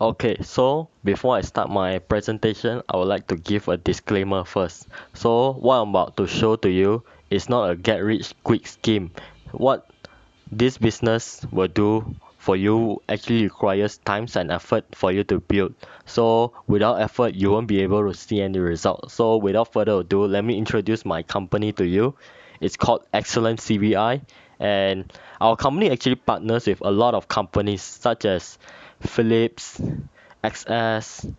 Okay, so before I start my presentation, I would like to give a disclaimer first. So, what I'm about to show to you is not a get rich quick scheme. What this business will do for you actually requires time and effort for you to build. So, without effort, you won't be able to see any result. So, without further ado, let me introduce my company to you. It's called Excellent CBI, and our company actually partners with a lot of companies such as Philips, XS,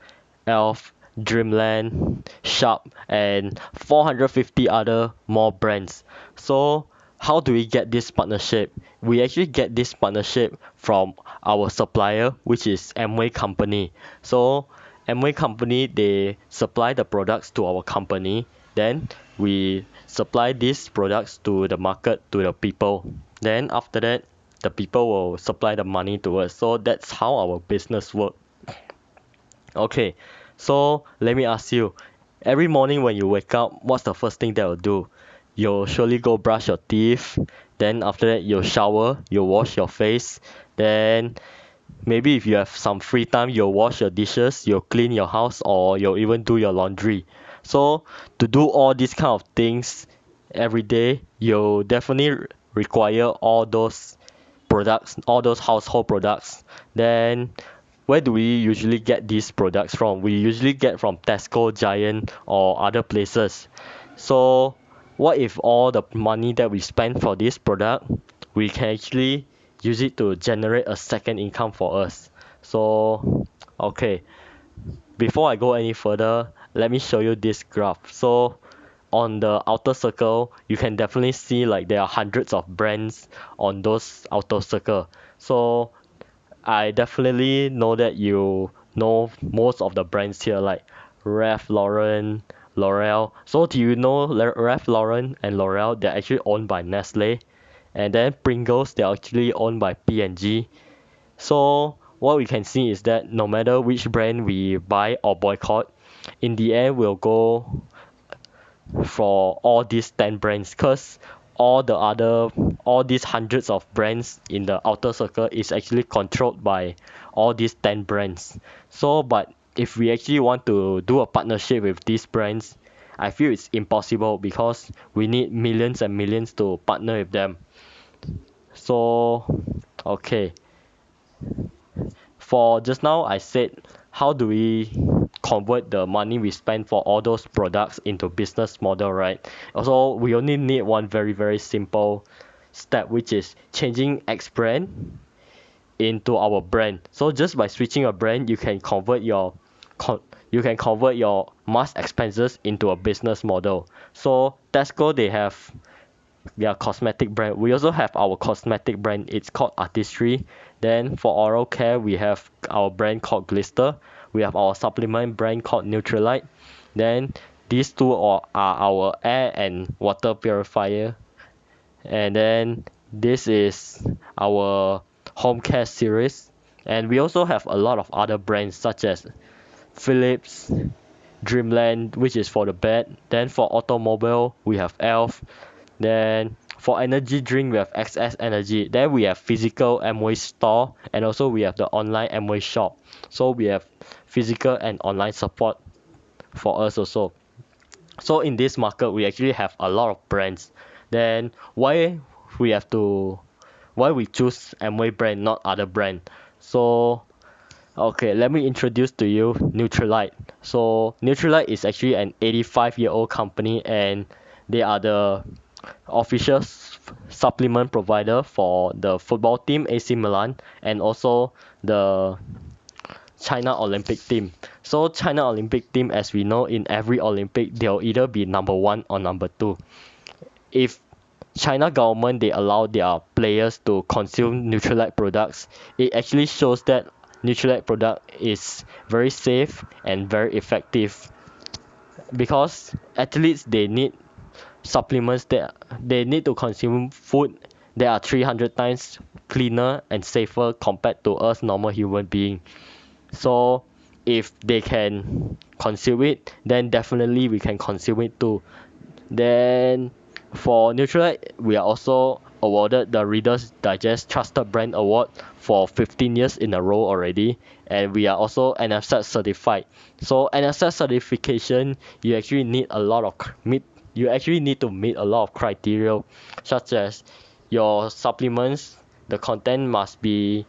Elf, Dreamland, Sharp, and 450 other more brands. So, how do we get this partnership? We actually get this partnership from our supplier, which is Amway Company. So, Amway Company they supply the products to our company. Then we supply these products to the market to the people. Then after that, the people will supply the money to us. So that's how our business works. Okay, so let me ask you, every morning when you wake up, what's the first thing that you'll do? You'll surely go brush your teeth, then after that you'll shower, you'll wash your face, then maybe if you have some free time, you'll wash your dishes, you'll clean your house, or you'll even do your laundry. So to do all these kind of things every day, you'll definitely require all those products, all those household products. Then where do we usually get these products from? We usually get from Tesco, Giant, or other places. So what if all the money that we spend for this product, we can actually use it to generate a second income for us? So okay, before I go any further, let me show you this graph. So on the outer circle, you can definitely see like there are hundreds of brands on those outer circle. So I definitely know that you know most of the brands here like Ralph Lauren, L'Oreal. So do you know Ralph Lauren and L'Oreal? They're actually owned by Nestle, and then Pringles they're actually owned by P&G. So what we can see is that no matter which brand we buy or boycott, in the end we'll go for all these 10 brands because all these hundreds of brands in the outer circle is actually controlled by all these 10 brands. So but if we actually want to do a partnership with these brands, I feel it's impossible because we need millions and millions to partner with them. So okay, for just now I said how do we convert the money we spend for all those products into business model, right? Also we only need one very simple step, which is changing X brand into our brand. So just by switching a brand con- you can convert your mass expenses into a business model. So Tesco they have their cosmetic brand. We also have our cosmetic brand. It's called Artistry. Then for oral care, we have our brand called Glister. We have our supplement brand called Nutrilite. Then these two are our air and water purifier. And then this is our home care series. And we also have a lot of other brands such as Philips, Dreamland, which is for the bed. Then for automobile, we have Elf. Then for energy drink, we have XS Energy. Then we have physical Amway store, and also we have the online Amway shop. So we have physical and online support for us also. So in this market, we actually have a lot of brands. Then we have to why we choose Amway brand, not other brand? So okay, let me introduce to you Nutrilite. So Nutrilite is actually an 85-year-old company, and they are the official supplement provider for the football team AC Milan and also the China Olympic team. So China Olympic team, as we know, in every Olympic they'll either be number one or number two. If China government they allow their players to consume Nutrilite products, it actually shows that Nutrilite product is very safe and very effective because athletes they need supplements that they need to consume food that are 300 times cleaner and safer compared to us normal human being. So if they can consume it, then definitely we can consume it too. Then for Nutrilite, we are also awarded the Reader's Digest Trusted Brand Award for 15 years in a row already, and we are also NSF certified. So NSF certification, you actually need a lot of you actually need to meet a lot of criteria, such as your supplements, the content must be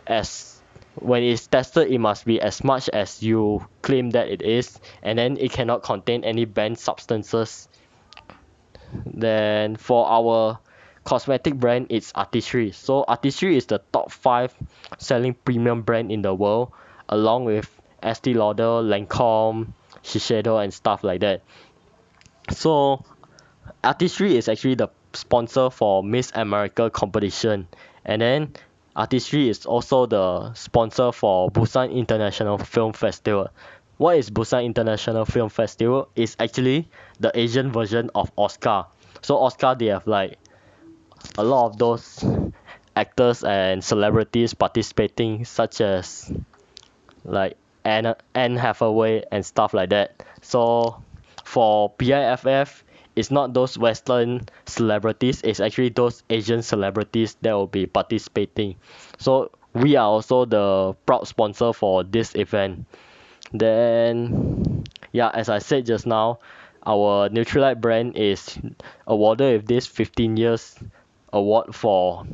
as when it's tested, it must be as much as you claim that it is, and then it cannot contain any banned substances. Then for our cosmetic brand, it's Artistry. So Artistry is the top 5 selling premium brand in the world, along with Estee Lauder, Lancome, Shiseido, and stuff like that. So Artistry is actually the sponsor for Miss America competition, and then Artistry is also the sponsor for Busan International Film Festival. What is Busan International Film Festival? It's actually the Asian version of Oscar. So Oscar, they have like a lot of those actors and celebrities participating, such as like Anne Hathaway and stuff like that. So for PIFF, it's not those Western celebrities, it's actually those Asian celebrities that will be participating. So we are also the proud sponsor for this event. Then, yeah, as I said just now, our Nutrilite brand is awarded with this 15 years award for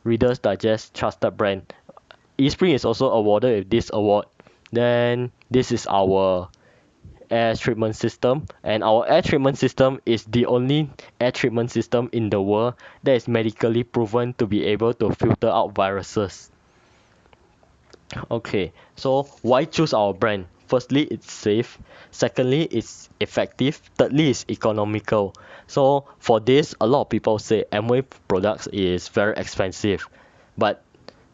Reader's Digest Trusted Brand. Eastspring is also awarded with this award. Then this is our air treatment system, and our air treatment system is the only air treatment system in the world that is medically proven to be able to filter out viruses. Okay, so why choose our brand? Firstly, it's safe. Secondly, it's effective. Thirdly, it's economical. So for this, a lot of people say Amway products is very expensive, but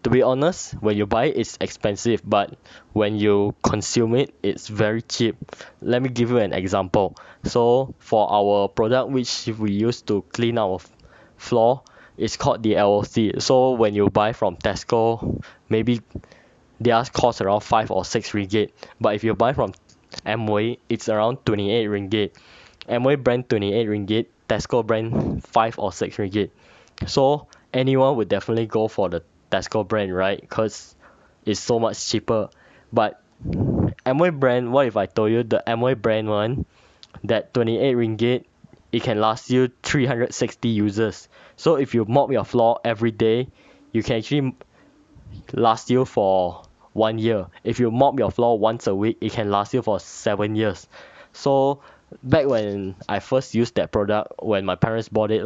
to be honest, when you buy it, it's expensive, but when you consume it, it's very cheap. Let me give you an example. So for our product which we use to clean our floor, it's called the LOC. So when you buy from Tesco, maybe theirs cost around 5 or 6 ringgit, but if you buy from Amway, it's around 28 ringgit. Amway brand 28 ringgit, Tesco brand 5 or 6 ringgit. So anyone would definitely go for the Tesco brand, right? Because it's so much cheaper. But Amway brand, what if I told you the Amway brand one, that 28 ringgit, it can last you 360 uses. So if you mop your floor every day, you can actually last you for 1 year. If you mop your floor once a week, it can last you for 7 years. So back when I first used that product, when my parents bought it,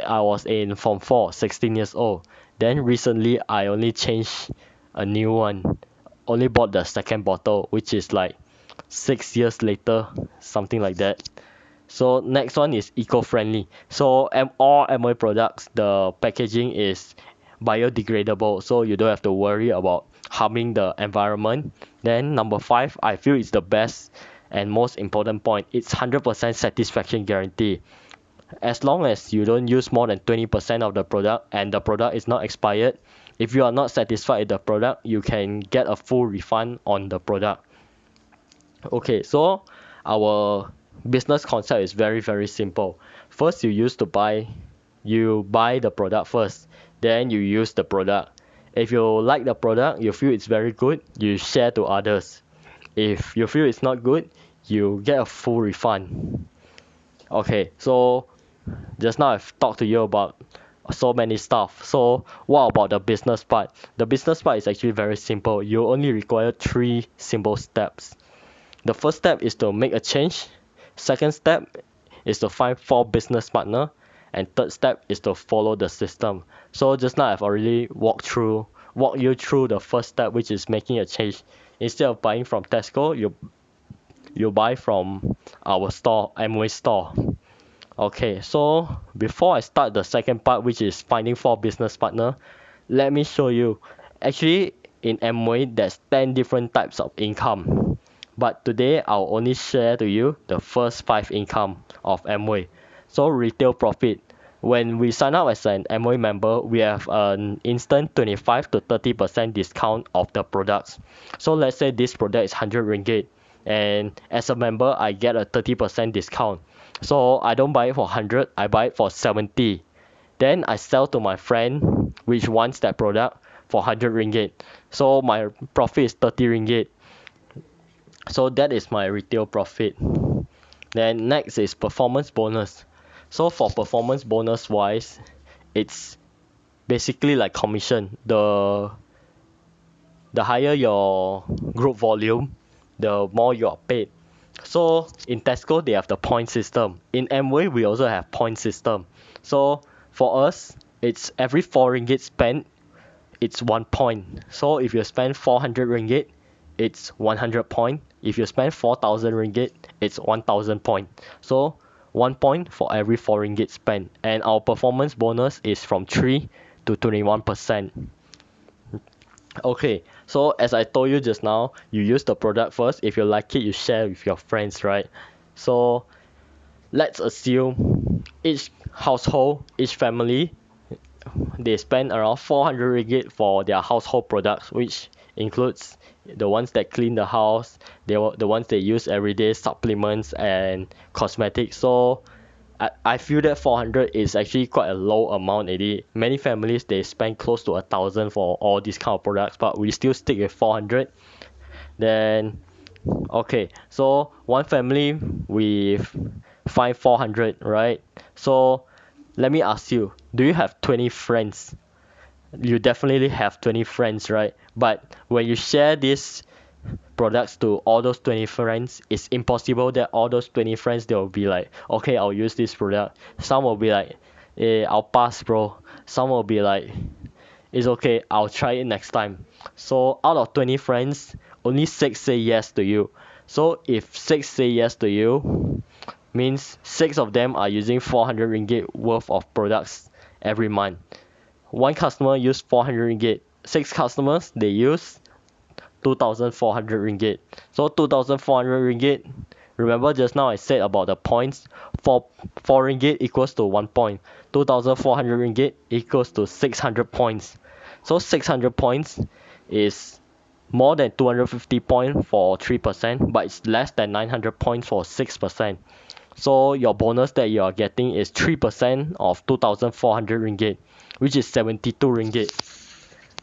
I was in Form 4, 16 years old. Then recently, I only changed a new one. Only bought the second bottle, which is like 6 years later, something like that. So next one is eco-friendly. So all Amway products, the packaging is biodegradable, so you don't have to worry about harming the environment. Then number 5, I feel it's the best and most important point. It's 100% satisfaction guarantee. As long as you don't use more than 20% of the product and the product is not expired, if you are not satisfied with the product, you can get a full refund on the product. Okay, so our business concept is very simple. First, you buy the product first, then you use the product. If you like the product, you feel it's very good, you share to others. If you feel it's not good, you get a full refund. Okay, so just now I've talked to you about so many stuff. So what about the business part? The business part is actually very simple. You only require 3 simple steps. The first step is to make a change. Second step is to find 4 business partner, and third step is to follow the system. So just now I've already walked you through the first step, which is making a change. Instead of buying from Tesco, you buy from our store, Amway store. Okay, so before I start the second part, which is finding 4 business partner, let me show you. Actually, in Amway, there's 10 different types of income. But today, I'll only share to you the first 5 income of Amway. So retail profit. When we sign up as an Amway member, we have an instant 25 to 30% discount of the products. So let's say this product is 100 ringgit. and as a member I get a 30% discount. So I don't buy it for 100, I buy it for 70. Then I sell to my friend which wants that product for 100 ringgit. So my profit is 30 ringgit. So that is my retail profit. Then next is performance bonus. So for performance bonus wise, it's basically like commission. The higher your group volume, the more you are paid. So in Tesco they have the point system. In Amway we also have point system. So for us, it's every 4 ringgit spent, it's 1 point. So if you spend 400 ringgit, it's 100 point. If you spend 4,000 ringgit, it's 1,000 point. So 1 point for every 4 ringgit spent. And our performance bonus is from 3 to 21%. Okay, so as I told you just now, you use the product first. If you like it, you share with your friends, right? So let's assume each household, each family, they spend around 400 ringgit for their household products, which includes the ones that clean the house, the ones they use every day, supplements and cosmetics. So I feel that 400 is actually quite a low amount already. Many families they spend close to 1,000 for all these kind of products, but we still stick with 400. Then okay, so one family with find 400, right? So let me ask you, do you have 20 friends? You definitely have 20 friends, right? But when you share these products to all those 20 friends, it's impossible that all those 20 friends they will be like, okay, I'll use this product. Some will be like, I'll pass, bro. Some will be like, it's okay, I'll try it next time. So out of 20 friends, only 6 say yes to you. So if 6 say yes to you, means 6 of them are using 400 ringgit worth of products every month. One customer use 400 ringgit. 6 customers they use 2,400 ringgit. So 2,400 ringgit. Remember just now I said about the points. 4 ringgit equals to 1 point. 2,400 ringgit equals to 600 points. So 600 points is more than 250 points for 3%, but it's less than 900 points for 6%. So your bonus that you are getting is 3% of 2,400 ringgit, which is 72 ringgit.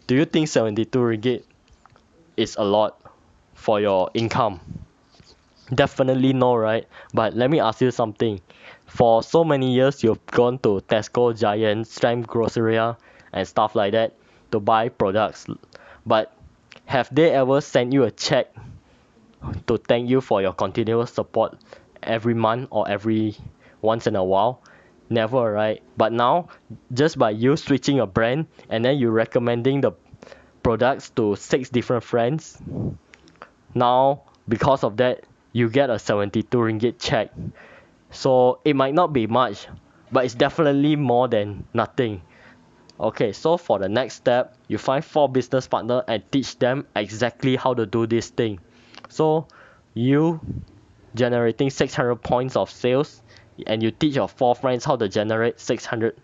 Do you think 72 ringgit is a lot for your income? Definitely no, right? But let me ask you something. For so many years, you've gone to Tesco, Giant, Strength Groceria, and stuff like that to buy products. But have they ever sent you a check to thank you for your continuous support every month or every once in a while? Never, right? But now, just by you switching a brand and then you recommending the products to 6 different friends, now because of that, you get a 72 ringgit check. So it might not be much, but it's definitely more than nothing. Okay, so for the next step, you find 4 business partners and teach them exactly how to do this thing. So you generating 600 points of sales and you teach your 4 friends how to generate 600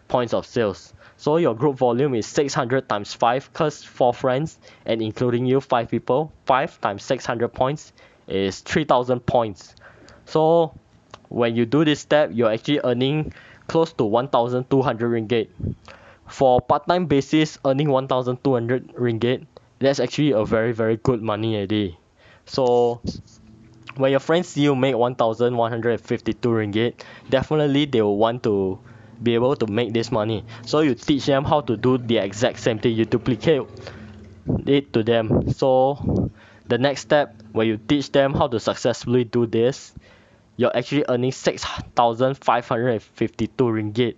points of sales. So your group volume is 600 times 5 because 4 friends and including you 5 people, 5 times 600 points is 3,000 points. So when you do this step, you're actually earning close to 1,200 ringgit. For part-time basis, earning 1,200 ringgit, that's actually a very very good money a day. So when your friends see you make 1,152 ringgit, definitely they will want to be able to make this money. So you teach them how to do the exact same thing. You duplicate it to them. So the next step, when you teach them how to successfully do this, you're actually earning 6,552 ringgit.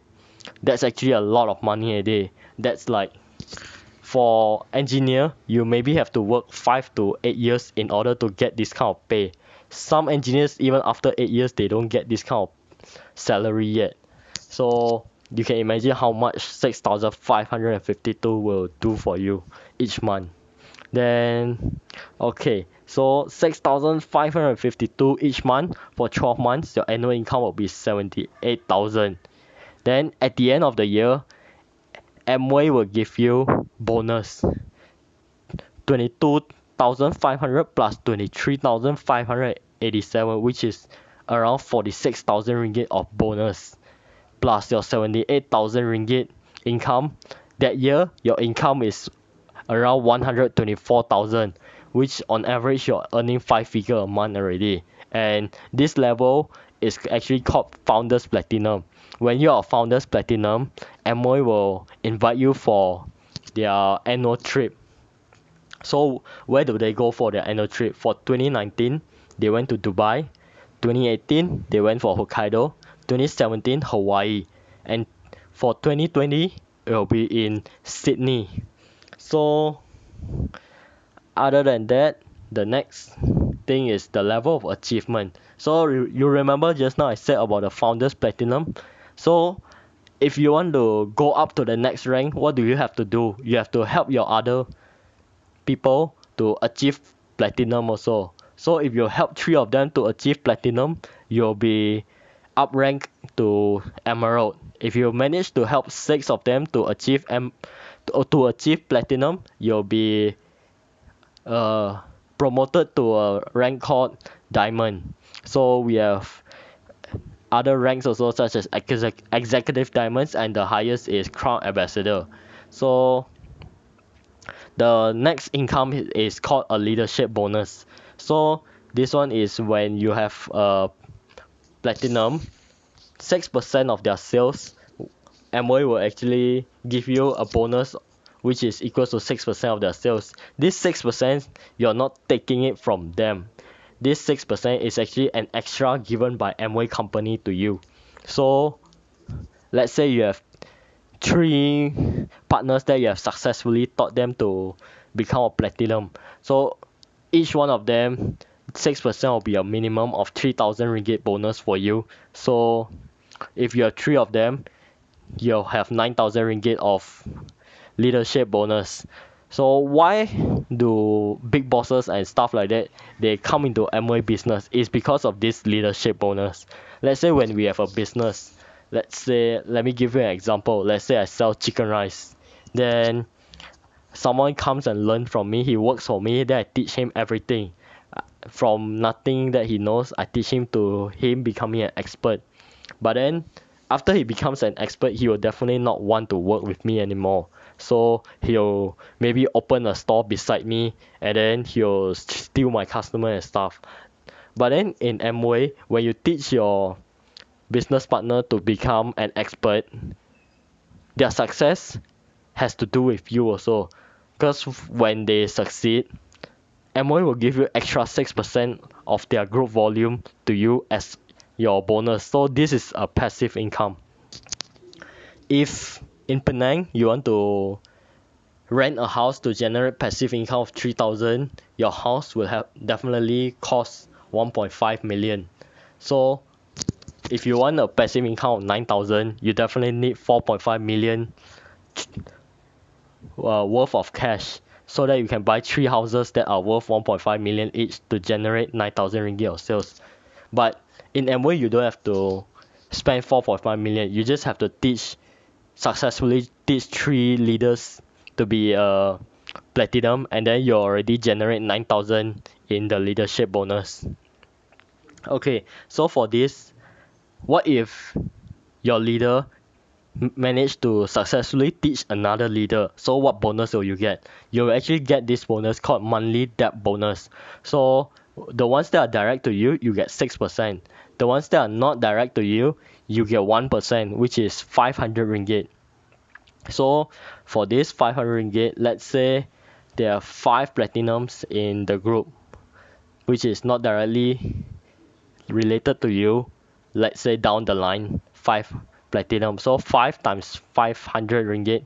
That's actually a lot of money a day. That's like, for engineer, you maybe have to work 5 to 8 years in order to get this kind of pay. Some engineers, even after 8 years, they don't get this kind of salary yet. So you can imagine how much 6,552 will do for you each month. Then okay, so 6,552 each month for 12 months, your annual income will be 78,000. Then at the end of the year, Amway will give you bonus 22 26,500 plus 23,587, which is around 46,000 ringgit of bonus, plus your 78,000 ringgit income. That year, your income is around 124,000, which on average you're earning 5 figure a month already. And this level is actually called Founders Platinum. When you are Founders Platinum, Amway will invite you for their annual trip. So where do they go for their annual trip? For 2019, they went to Dubai. 2018, they went for Hokkaido. 2017, Hawaii. And for 2020, it will be in Sydney. So other than that, the next thing is the level of achievement. So you remember just now I said about the Founders Platinum. So if you want to go up to the next rank, what do you have to do? You have to help your other people to achieve platinum also. So if you help 3 of them to achieve platinum, you'll be upranked to emerald. If you manage to help 6 of them to achieve to achieve platinum, you'll be promoted to a rank called diamond. So we have other ranks also, such as executive diamonds, and the highest is crown ambassador. So the next income is called a leadership bonus. So this one is when you have platinum, 6% of their sales, Amway will actually give you a bonus which is equal to 6% of their sales. This 6%, you're not taking it from them. This 6% is actually an extra given by Amway company to you. So let's say you have 3 partners that you have successfully taught them to become a platinum. So each one of them, 6% will be a minimum of 3,000 ringgit bonus for you. So if you have 3 of them, you'll have 9,000 ringgit of leadership bonus. So why do big bosses and stuff like that they come into Amway business? Is because of this leadership bonus. Let's say when we have a business, let's say, let me give you an example. Let's say I sell chicken rice, then someone comes and learn from me. He works for me, then I teach him everything. From nothing that he knows, I teach him to him becoming an expert. But then after he becomes an expert, he will definitely not want to work with me anymore. So he'll maybe open a store beside me, and then he'll steal my customer and stuff. But then in Amway, when you teach your business partner to become an expert, their success has to do with you also. Because when they succeed, Amway will give you extra 6% of their group volume to you as your bonus. So this is a passive income. If in Penang you want to rent a house to generate passive income of 3,000, your house will have definitely cost 1.5 million. So if you want a passive income of 9,000, you definitely need 4.5 million worth of cash, so that you can buy 3 houses that are worth 1.5 million each to generate 9,000 ringgit of sales. But in Amway, you don't have to spend 4.5 million. You just have to successfully teach 3 leaders to be a platinum, and then you already generate 9,000 in the leadership bonus. Okay, so for this, what if your leader manage to successfully teach another leader? So what bonus will you get? You'll actually get this bonus called monthly debt bonus. So the ones that are direct to you, you get 6%. The ones that are not direct to you, you get 1%, which is 500 ringgit. So for this 500 ringgit, let's say there are 5 platinums in the group, which is not directly related to you. Let's say down the line, 5 platinum. So 5 times 500 ringgit,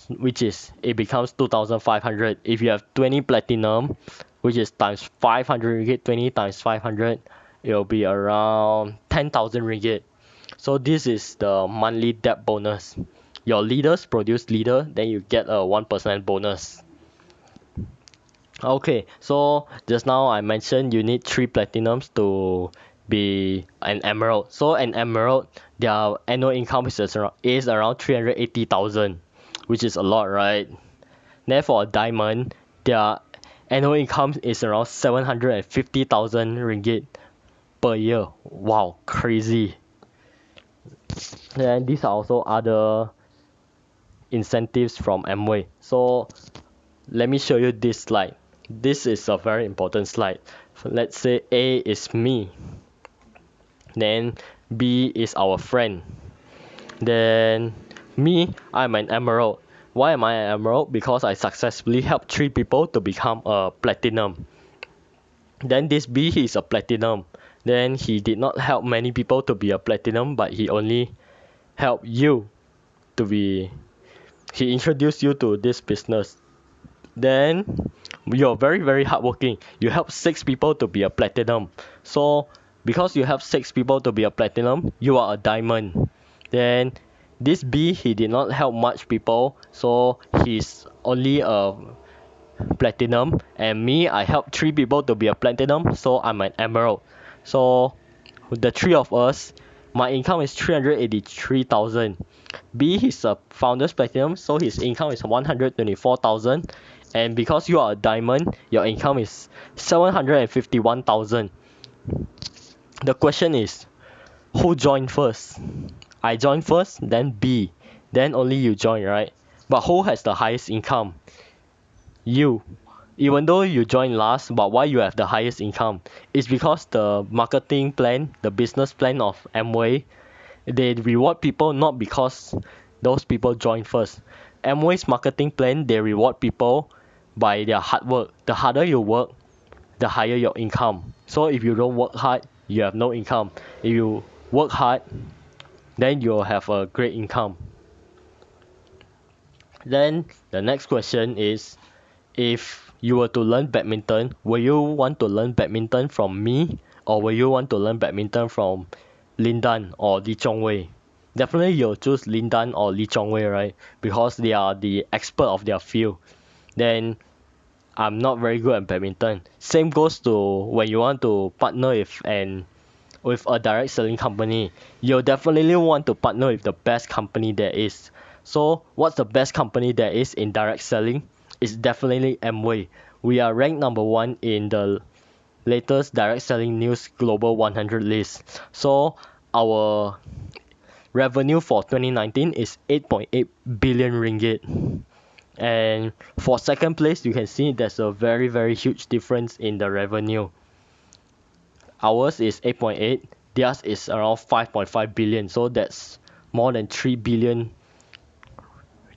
which is, it becomes 2,500. If you have 20 platinum, which is times 500 ringgit, 20 times 500, it'll be around 10,000 ringgit. So this is the monthly debt bonus. Your leaders produce leader, then you get a 1% bonus. Okay, so just now I mentioned you need 3 platinums to be an emerald. So an emerald, their annual income is around 380,000, which is a lot, right? Then for a diamond, their Annual income is around 750,000 ringgit per year. Wow, crazy. And these are also other incentives from Amway. So let me show you this slide. This is a very important slide. Let's say A is me, then B is our friend, then me, I'm an emerald. Why am I an emerald? Because I successfully helped 3 people to become a platinum. Then this B, he is a platinum. Then he did not help many people to be a platinum, but he only helped you to be, he introduced you to this business. Then you're very, very hardworking. You help 6 people to be a platinum. So because you help 6 people to be a platinum, you are a diamond. Then this B, he did not help much people, so he's only a platinum. And me, I helped 3 people to be a platinum, so I'm an emerald. So the 3 of us, my income is 383,000. B, he's a founder's platinum, so his income is 124,000. And because you are a diamond, your income is 751,000. The question is, who joined first? I joined first, then B, then only you join, right? But who has the highest income? You. Even though you joined last, but why you have the highest income? It's because the marketing plan, the business plan of Amway, they reward people not because those people join first. Amway's marketing plan, they reward people by their hard work. The harder you work, the higher your income. So if you don't work hard, you have no income. If you work hard, then you'll have a great income. Then the next question is, if you were to learn badminton, will you want to learn badminton from me, or will you want to learn badminton from Lin Dan or Lee Chong Wei? Definitely you'll choose Lin Dan or Lee Chong Wei, right? Because they are the expert of their field. Then I'm not very good at badminton. Same goes to when you want to partner with a direct selling company. You'll definitely want to partner with the best company there is. So what's the best company there is in direct selling? It's definitely Amway. We are ranked number 1 in the latest direct selling news global 100 list. So our revenue for 2019 is 8.8 billion ringgit. And for second place, you can see there's a very, very huge difference in the revenue. Ours is 8.8, theirs is around 5.5 billion, so that's more than 3 billion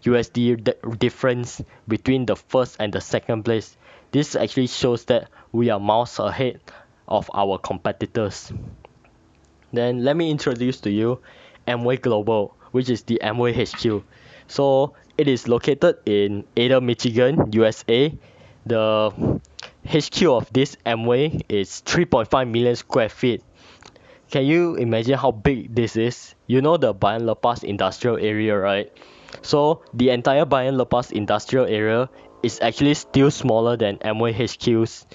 USD difference between the first and the second place. This actually shows that we are miles ahead of our competitors. Then let me introduce to you Amway Global, which is the Amway HQ. So it is located in Ada, Michigan, USA. The HQ of this Amway is 3.5 million square feet. Can you imagine how big this is? You know the Bayan Lepas industrial area, right? So the entire Bayan Lepas industrial area is actually still smaller than Amway HQ's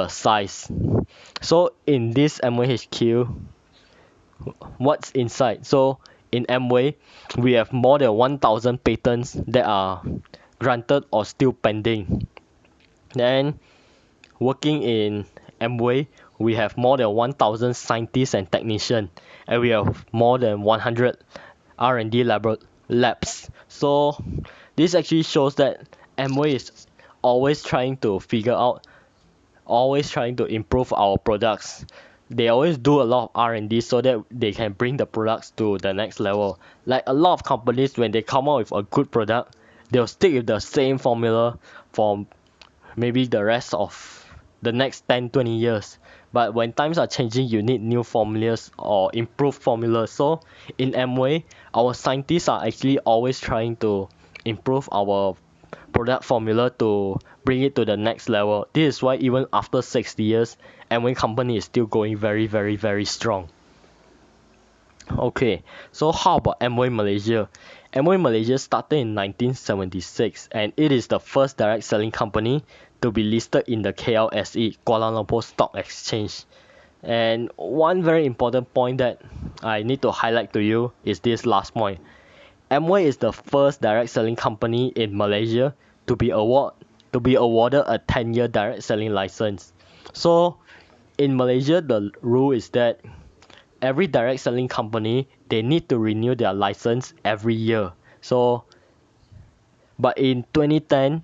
size. So in this Amway HQ, what's inside? So in Amway, we have more than 1,000 patents that are granted or still pending. Then working in Amway, we have more than 1,000 scientists and technicians, and we have more than 100 R&D labs. So this actually shows that Amway is always trying to improve our products. They always do a lot of R&D so that they can bring the products to the next level. Like a lot of companies, when they come out with a good product, they'll stick with the same formula for maybe the rest of the next 10-20 years. But when times are changing, you need new formulas or improved formulas. So in Amway, our scientists are actually always trying to improve our product formula to bring it to the next level. This is why even after 60 years, Amway company is still going very, very, very strong. Okay, so how about Amway Malaysia? Amway Malaysia started in 1976, and it is the first direct selling company to be listed in the KLSE, Kuala Lumpur Stock Exchange. And one very important point that I need to highlight to you is this last point. Amway is the first direct selling company in Malaysia to be awarded to be awarded a 10-year direct selling license. So in Malaysia, the rule is that every direct selling company, they need to renew their license every year. So but in 2010,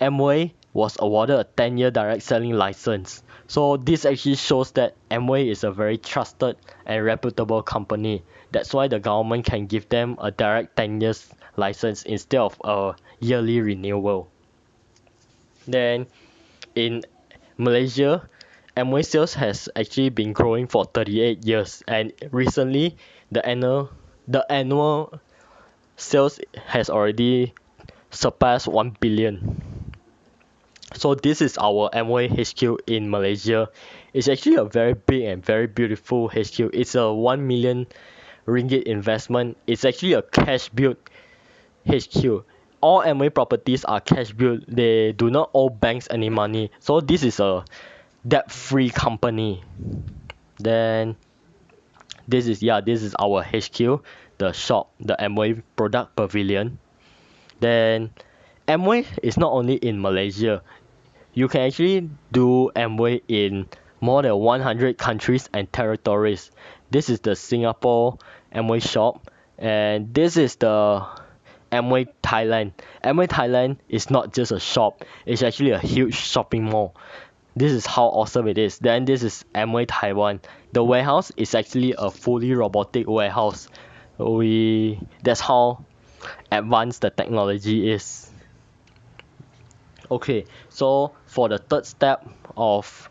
Amway was awarded a 10-year direct selling license. So this actually shows that Amway is a very trusted and reputable company. That's why the government can give them a direct 10 years license instead of a yearly renewal. Then in Malaysia, Amway sales has actually been growing for 38 years, and recently the annual sales has already surpassed 1 billion. So this is our Amway HQ in Malaysia. It's actually a very big and very beautiful HQ. It's a 1 million ringgit investment. It's actually a cash built HQ. All Amway properties are cash built. They do not owe banks any money. So this is a debt-free company. Then this is our HQ, the shop, the Amway product pavilion. Then Amway is not only in Malaysia. You can actually do Amway in more than 100 countries and territories. This is the Singapore Amway shop, and this is the Amway Thailand. Amway Thailand is not just a shop, it's actually a huge shopping mall. This is how awesome it is. Then this is Amway Taiwan. The warehouse is actually a fully robotic warehouse. That's how advanced the technology is. Okay, so for the third step of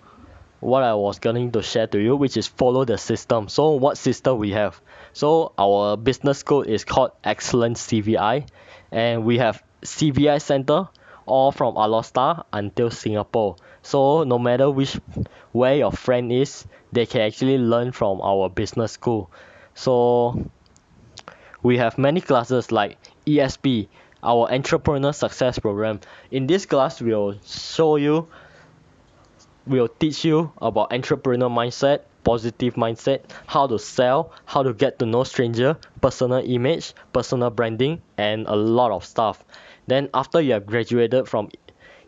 what I was going to share to you, which is follow the system. So what system we have? So our business school is called Excellence CVI, and we have CVI Center all from Alostar until Singapore. So no matter where your friend is, they can actually learn from our business school. So we have many classes like ESP, our Entrepreneur Success Program. In this class, we'll teach you about entrepreneur mindset, positive mindset, how to sell, how to get to know stranger, personal image, personal branding, and a lot of stuff. Then after you have graduated from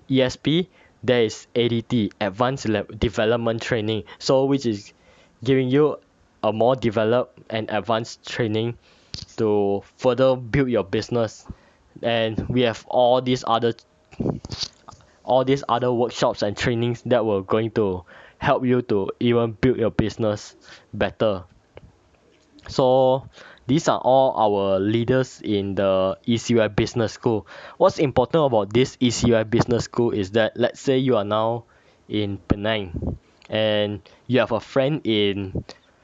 ESP, there is ADT, Advanced Development Training, so which is giving you a more developed and advanced training to further build your business. And we have all these other workshops and trainings that were going to help you to even build your business better. So these are all our leaders in the ECY Business School. What's important about this ECY Business School is that, let's say you are now in Penang and you have a friend in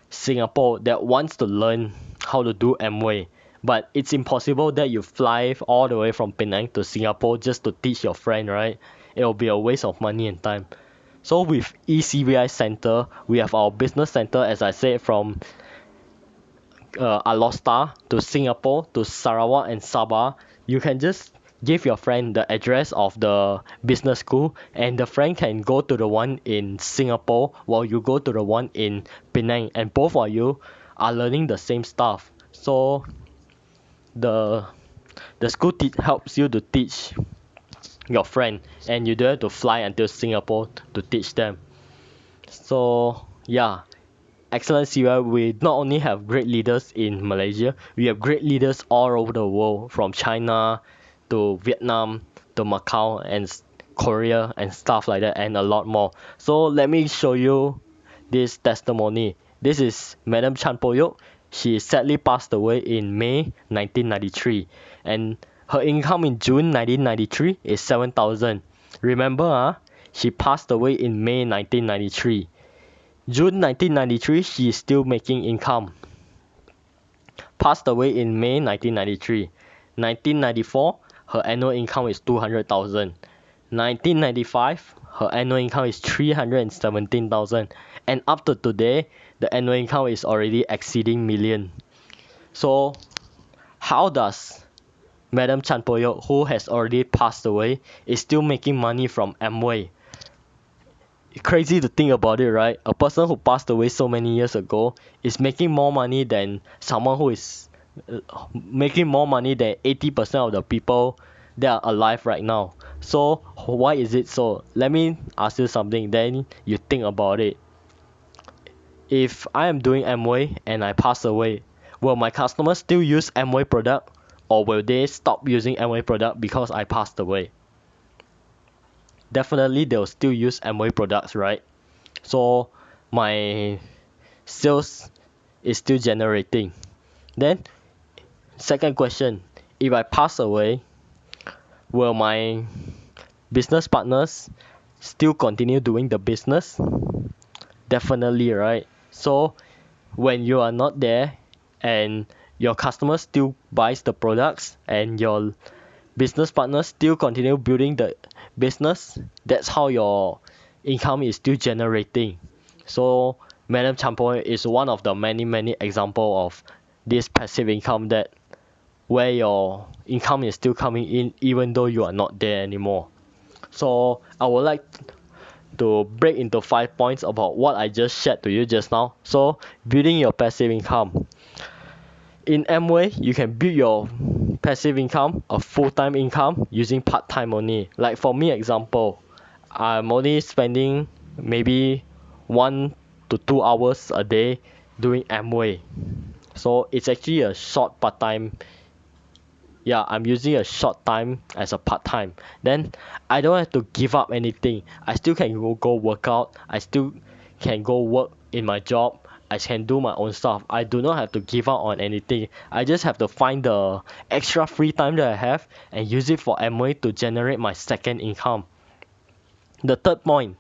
Singapore that wants to learn how to do Amway, but it's impossible that you fly all the way from Penang to Singapore just to teach your friend, right? It will be a waste of money and time. So with ECVI Center, we have our business center, as I said, from Alostar to Singapore to Sarawak and Sabah. You can just give your friend the address of the business school, and the friend can go to the one in Singapore while you go to the one in Penang, and both of you are learning the same stuff. So the school helps you to teach your friend, and you don't have to fly until Singapore to teach them. So yeah, Excellence CVI, we not only have great leaders in Malaysia, we have great leaders all over the world, from China to Vietnam to Macau and Korea and stuff like that, and a lot more. So let me show you this testimony. This is Madam Chan Poyok. She sadly passed away in May 1993, and her income in June 1993 is 7,000. Remember, she passed away in May 1993. June 1993, she is still making income. Passed away in May 1993. 1994, her annual income is 200,000. 1995, her annual income is 317,000. And up to today, the annual income is already exceeding million. So, how does Madam Chan Poyok, who has already passed away, is still making money from Amway? Crazy to think about it, right? A person who passed away so many years ago is making more money than someone who is making more money than 80% of the people that are alive right now. So why is it so? Let me ask you something, then you think about it. If I am doing Amway and I pass away, will my customers still use Amway product, or will they stop using Amway product because I passed away? Definitely they'll still use Amway products, right? So my sales is still generating. Then second question, if I pass away, will my business partners still continue doing the business? Definitely, right? So when you are not there and your customers still buys the products and your business partners still continue building the business, that's how your income is still generating. So Madam Champoy is one of the many example of this passive income, that where your income is still coming in even though you are not there anymore. So I would like to break into 5 points about what I just shared to you just now. So building your passive income. In Amway, you can build your passive income, a full-time income, using part-time only. Like for me example, I'm only spending maybe 1 to 2 hours a day doing Amway. So it's actually a short part-time. Yeah, I'm using a short time as a part-time. Then I don't have to give up anything. I still can go work out. I still can go work in my job. I can do my own stuff. I do not have to give up on anything. I just have to find the extra free time that I have and use it for Amway to generate my second income. The third point,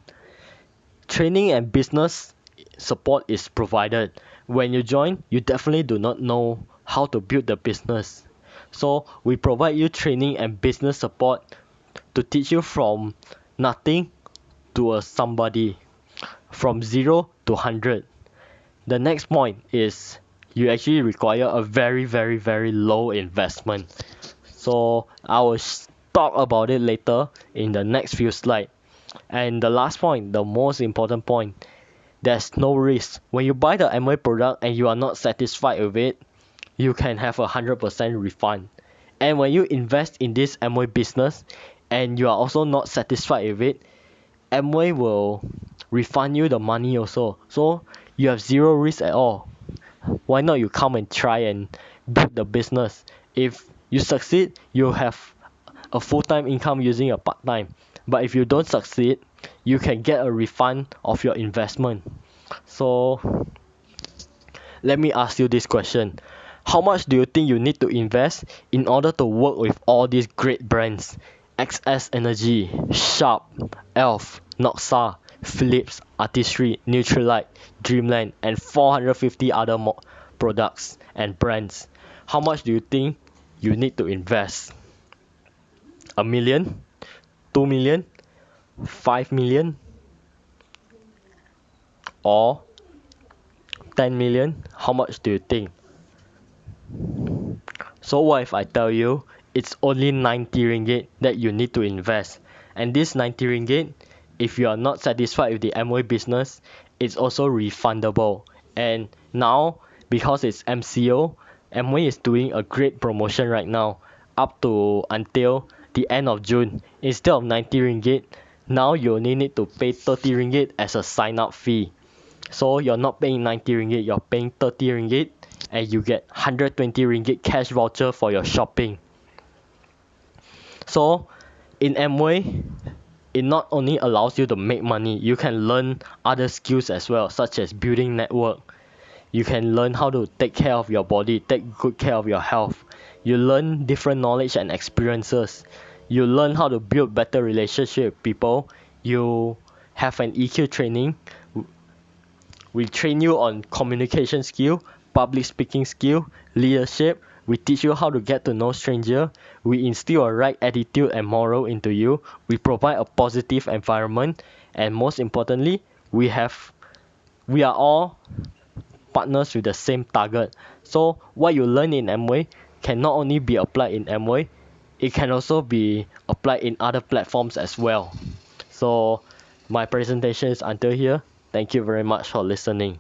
training and business support is provided. When you join, you definitely do not know how to build the business. So we provide you training and business support to teach you from nothing to a somebody, from 0 to 100. The next point is you actually require a very low investment. So I will talk about it later in the next few slides. And the last point, the most important point, there's no risk. When you buy the Amway product and you are not satisfied with it, you can have 100% refund. And when you invest in this Amway business and you are also not satisfied with it, Amway will refund you the money also. So you have zero risk at all. Why not you come and try and build the business? If you succeed, you'll have a full-time income using a part-time. But if you don't succeed, you can get a refund of your investment. So let me ask you this question. How much do you think you need to invest in order to work with all these great brands? XS Energy, Sharp, Elf, Noxa, Philips, Artistry, Nutrilite, Dreamland, and 450 other products and brands. How much do you think you need to invest? A million? 2 million? 5 million? Or 10 million? How much do you think? So what if I tell you it's only 90 ringgit that you need to invest, and this 90 ringgit, if you are not satisfied with the Amway business, it's also refundable. And now because it's MCO, Amway is doing a great promotion right now up to until the end of June. Instead of 90 ringgit, now you only need to pay 30 ringgit as a sign up fee. So you're not paying 90 ringgit, you're paying 30 ringgit, and you get 120 ringgit cash voucher for your shopping. So in Amway, it not only allows you to make money, you can learn other skills as well, such as building network. You can learn how to take care of your body, take good care of your health. You learn different knowledge and experiences. You learn how to build better relationship with people. You have an EQ training. We train you on communication skill, public speaking skill, leadership. We teach you how to get to know stranger. We instill a right attitude and moral into you. We provide a positive environment, and most importantly, we are all partners with the same target. So what you learn in Amway can not only be applied in Amway, it can also be applied in other platforms as well. So my presentation is until here. Thank you very much for listening.